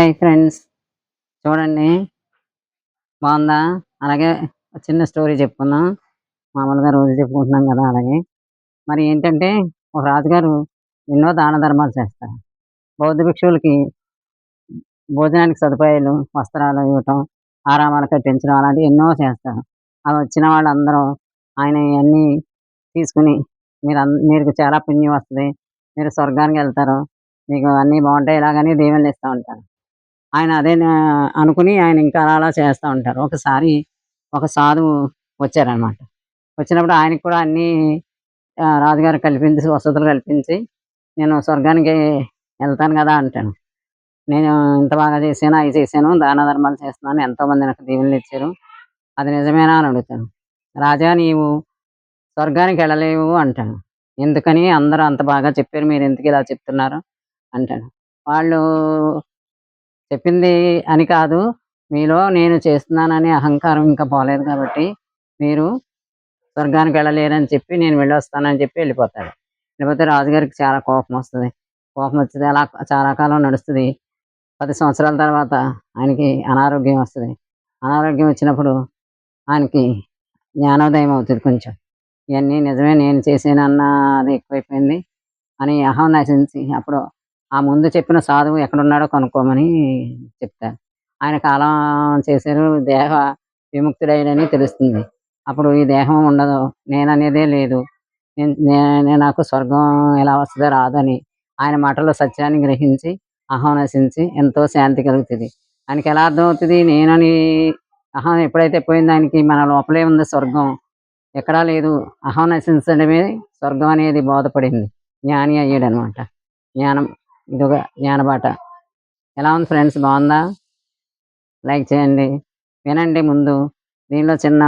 Hi friends, చూడండి బాగుందా? అలాగే చిన్న స్టోరీ చెప్పుకుందాం. మామూలుగా రోజు చెప్పుకుంటున్నాం కదా! అలాగే. మరి ఏంటంటే, ఒక రాజుగారు ఎన్నో దాన ధర్మాలు చేస్తారు. బౌద్ధ భిక్షువులకి భోజనానికి సదుపాయాలు, వస్త్రాలు ఇవ్వటం, ఆరామాలు కట్టించడం అలాంటివి ఎన్నో చేస్తారు. అవి వచ్చిన వాళ్ళందరూ ఆయన ఇయన్నీ తీసుకొని మీకు చాలా పుణ్యం వస్తది. మీరు స్వర్గానికెళ్తారు. మీకు అన్నీ బావుంటాయి. ఇలాగని దీవెనలిస్తా ఉంటారు. ఆయన అదే అనుకుని ఆయన ఇంకా అలా అలా చేస్తా ఉంటారు. ఒకసారి ఒక సాధువు వచ్చారనమాట. వచ్చినప్పుడు ఆయనకి కూడా అన్నీ రాజుగారు కల్పించి వసతులు కల్పించి, "నేను స్వర్గానికి ఎళ్తాను గదా!" అంటాను. "నేను ఇంత బాగా చేశాను, అయి చేశాను, దాన ధర్మాలు చేస్తున్నాను. ఎంతోమంది నాకు దీవెనలిచ్చారు. అది నిజమేనా?" అని అడుగుతాను. "రాజా నీవు స్వర్గానికెళ్ళలేవు" అంటాను. "ఎందుకని? అందరూ అంత బాగా చెప్పారు. మీరెందుకు ఇలా చెప్తున్నారు?" అంటాడు. వాళ్ళు చెప్పింది అని కాదు. మీలో నేను చేస్తున్నాననే అహంకారం ఇంకా పోలేదు కాబట్టి, మీరు స్వర్గానికెళ్ళలేరని చెప్పి, నేను వెళ్ళొస్తానని చెప్పి వెళ్ళిపోతాడు. వెళ్ళిపోతే రాజుగారికి చాలా కోపమొస్తది. కోపమొచ్చి అలా చాలా కాలం నడుస్తది. 10 సంవత్సరాల తర్వాత ఆయనకి అనారోగ్యం వస్తది. అనారోగ్యం వచ్చినప్పుడు ఆయనకి జ్ఞానోదయం అవుతది కొంచెం. ఇయన్నీ నిజమే నేను చేశానన్నది ఎక్కువైపోయింది అని అహం నశించి అప్పుడు ఆ ముందు చెప్పిన సాధువు ఎక్కడున్నాడో కనుక్కోమని చెప్తారు. ఆయన కాలం చేశారు. దేహ విముక్తుడయ్యాడని తెలుస్తుంది. అప్పుడు ఈ దేహం ఉండదు. నేననేదే లేదు. నాకు స్వర్గం ఎలా వస్తదో రాదని ఆయన మాటల్లో సత్యాన్ని గ్రహించి అహం నశించి ఎంతో శాంతి కలుగుతది. ఆయనకెలా అర్థమవుతది నేనని అహం ఎప్పుడైతే పోయిందో ఆయనకి మన లోపలే ఉంది స్వర్గం. ఎక్కడా లేదు. అహం నశించడమే స్వర్గం అనేది బోధపడింది. జ్ఞాని అయ్యాడనమాట. జ్ఞానం ఇదొక జ్ఞానబాట. ఎలా ఉంది ఫ్రెండ్స్ బావుందా? లైక్ చేయండి. వినండి ముందు. దీనిలో చిన్న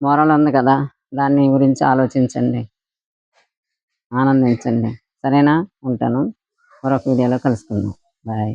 మోరల్ ఉంది కదా! దాన్ని గురించి ఆలోచించండి. ఆనందించండి. సరేనా? ఉంటాను. మరొక వీడియోలో కలుసుకుందాం. బాయ్.